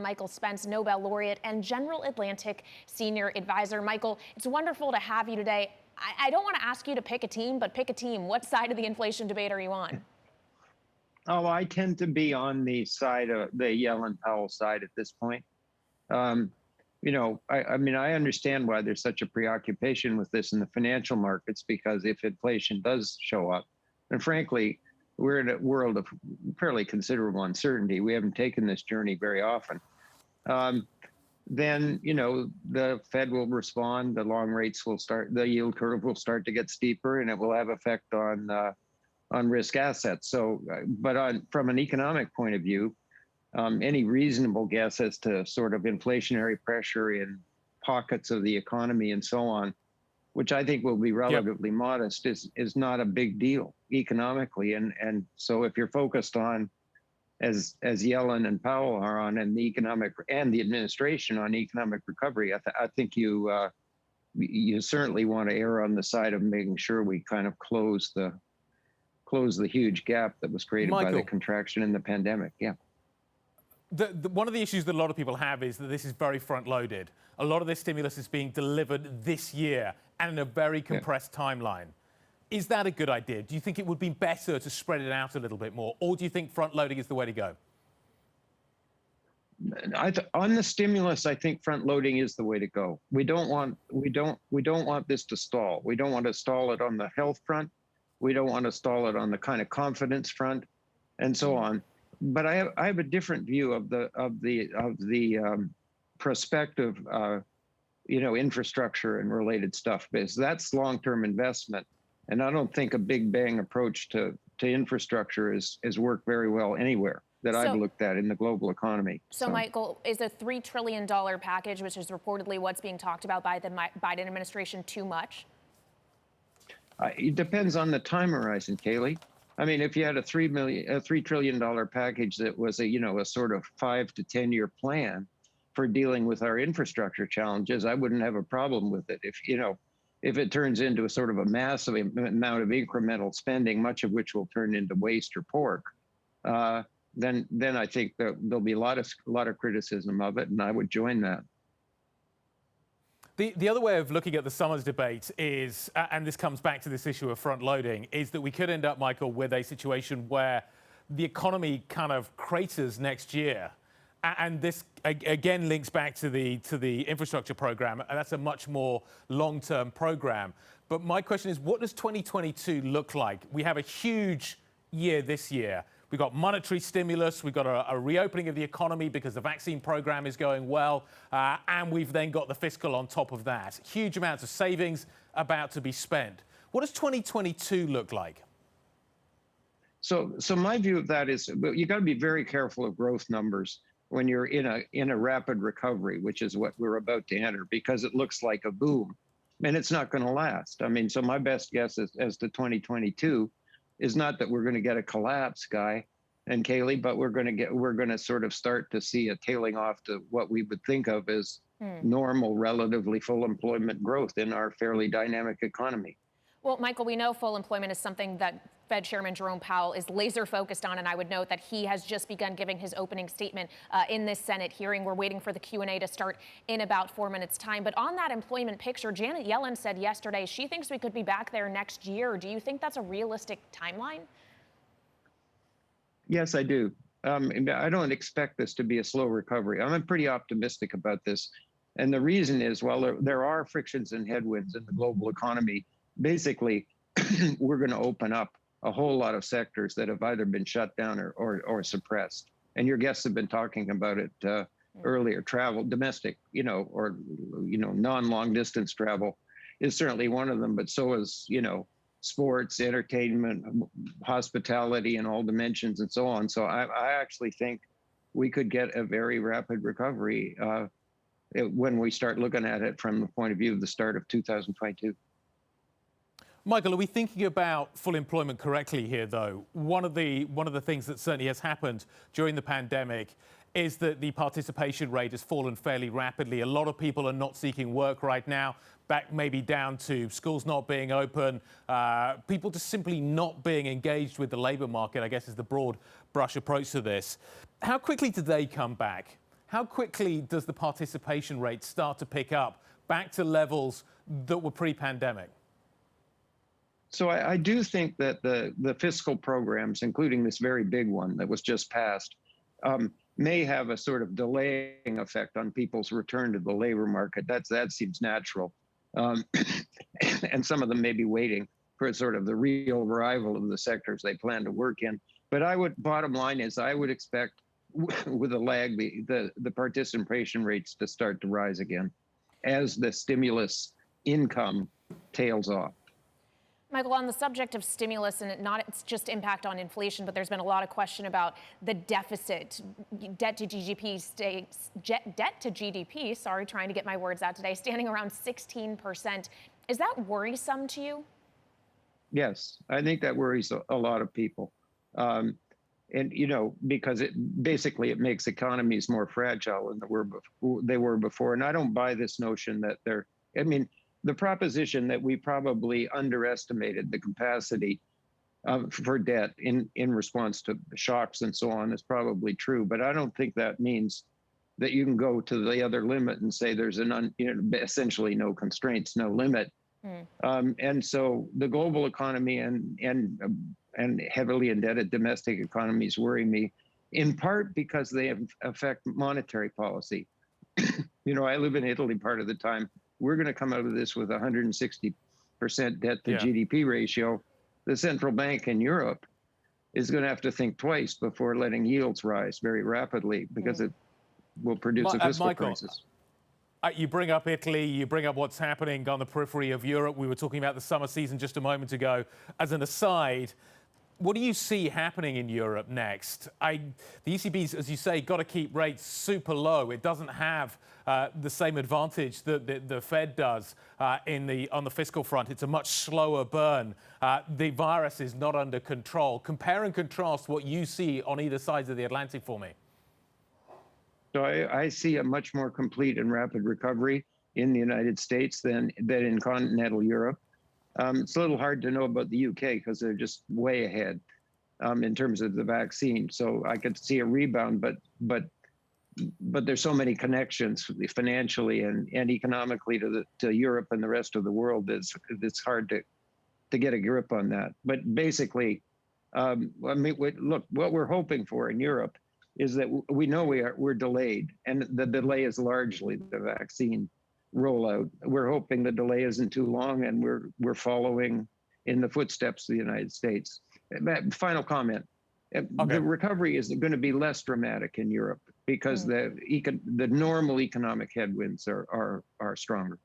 Michael Spence, Nobel Laureate and General Atlantic Senior Advisor. Michael, it's wonderful to have you today. I don't want to ask you to pick a team, but pick a team. What side of the inflation debate are you on? Oh, I tend to be on the side of the Yellen Powell side at this point. I mean, I understand why there's such a preoccupation with this in the financial markets, because if inflation does show up, and frankly, we're in a world of fairly considerable uncertainty. We haven't taken this journey very often. Then, the Fed will respond, the long rates will start, the yield curve will start to get steeper, and it will have effect on risk assets. So, but from an economic point of view, any reasonable guess as to sort of inflationary pressure in pockets of the economy and so on, which I think will be relatively modest, is not a big deal economically. And so if you're focused on, as Yellen and Powell are on, and the economic and the administration on economic recovery, I think you certainly want to err on the side of making sure we kind of close the huge gap that was created by the contraction in the pandemic. Yeah. One of the issues that a lot of people have is that this is very front-loaded. A lot of this stimulus is being delivered this year and in a very compressed timeline. Is that a good idea? Do you think it would be better to spread it out a little bit more, or do you think front-loading is the way to go? On the stimulus, I think front-loading is the way to go. We don't want this to stall. We don't want to stall it on the health front. We don't want to stall it on the kind of confidence front, and so on. But I have a different view of the prospective, infrastructure and related stuff, because that's long-term investment, and I don't think a big bang approach to infrastructure has worked very well anywhere that I've looked at in the global economy. So, Michael, is a $3 trillion package, which is reportedly what's being talked about by the Biden administration, too much? It depends on the time horizon, Kailey. I mean, if you had a $3 trillion package that was a sort of 5 to 10 year plan for dealing with our infrastructure challenges, I wouldn't have a problem with it. If it turns into a sort of a massive amount of incremental spending, much of which will turn into waste or pork, then I think that there'll be a lot of criticism of it, and I would join that. The other way of looking at the summer's debate is, and this comes back to this issue of front-loading, is that we could end up, Michael, with a situation where the economy kind of craters next year. And this, again, links back to the infrastructure program, and that's a much more long-term program. But my question is, what does 2022 look like? We have a huge year this year. We've got monetary stimulus, we've got a reopening of the economy because the vaccine program is going well, and we've then got the fiscal on top of that. Huge amounts of savings about to be spent. What does 2022 look like? So my view of that is you got to be very careful of growth numbers when you're in a rapid recovery, which is what we're about to enter, because it looks like a boom, and it's not going to last. I mean, so my best guess as to 2022 is not that we're going to get a collapse, Guy and Kailey, but we're going to sort of start to see a tailing off to what we would think of as normal, relatively full employment growth in our fairly dynamic economy. Well, Michael, we know full employment is something that Fed Chairman Jerome Powell is laser focused on, and I would note that he has just begun giving his opening statement in this Senate hearing. We're waiting for the Q&A to start in about 4 minutes' time. But on that employment picture, Janet Yellen said yesterday she thinks we could be back there next year. Do you think that's a realistic timeline? Yes, I do. I don't expect this to be a slow recovery. I'm pretty optimistic about this. And the reason is, while there are frictions and headwinds in the global economy, basically, we're going to open up a whole lot of sectors that have either been shut down or suppressed. And your guests have been talking about it earlier. Travel, domestic, or non-long distance travel is certainly one of them, but so is, sports, entertainment, hospitality in all dimensions and so on. So I actually think we could get a very rapid recovery when we start looking at it from the point of view of the start of 2022. Michael, are we thinking about full employment correctly here, though? One of the things that certainly has happened during the pandemic is that the participation rate has fallen fairly rapidly. A lot of people are not seeking work right now, back maybe down to schools not being open, people just simply not being engaged with the labour market, I guess is the broad brush approach to this. How quickly do they come back? how quickly does the participation rate start to pick up back to levels that were pre-pandemic? So I do think that the fiscal programs, including this very big one that was just passed, may have a sort of delaying effect on people's return to the labor market. That seems natural. And some of them may be waiting for sort of the real arrival of the sectors they plan to work in. But bottom line is, I would expect with a lag, the participation rates to start to rise again as the stimulus income tails off. Michael, on the subject of stimulus and not its just impact on inflation, but there's been a lot of question about the deficit, debt to GDP, sorry, trying to get my words out today, standing around 16%. Is that worrisome to you? Yes, I think that worries a lot of people. And, because it makes economies more fragile than they were before. And I don't buy this notion that the proposition that we probably underestimated the capacity for debt in response to shocks and so on is probably true. But I don't think that means that you can go to the other limit and say there's essentially no constraints, no limit. And so the global economy and heavily indebted domestic economies worry me, in part because they affect monetary policy. I live in Italy part of the time. We're going to come out of this with 160% debt to GDP ratio. The central bank in Europe is going to have to think twice before letting yields rise very rapidly, because it will produce a fiscal crisis. You bring up Italy, you bring up what's happening on the periphery of Europe. We were talking about the summer season just a moment ago. As an aside, what do you see happening in Europe next? The ECB's, as you say, got to keep rates super low. It doesn't have the same advantage that the Fed does on the fiscal front. It's a much slower burn. The virus is not under control. Compare and contrast what you see on either side of the Atlantic for me. So I see a much more complete and rapid recovery in the United States than in continental Europe. It's a little hard to know about the UK because they're just way ahead in terms of the vaccine. So I could see a rebound, but there's so many connections financially and economically to Europe and the rest of the world that it's hard to get a grip on that. But basically, look, what we're hoping for in Europe is that we know we're delayed, and the delay is largely the vaccine rollout. We're hoping the delay isn't too long, and we're following in the footsteps of the United States. Final comment. Okay. The recovery is going to be less dramatic in Europe because the normal economic headwinds are stronger.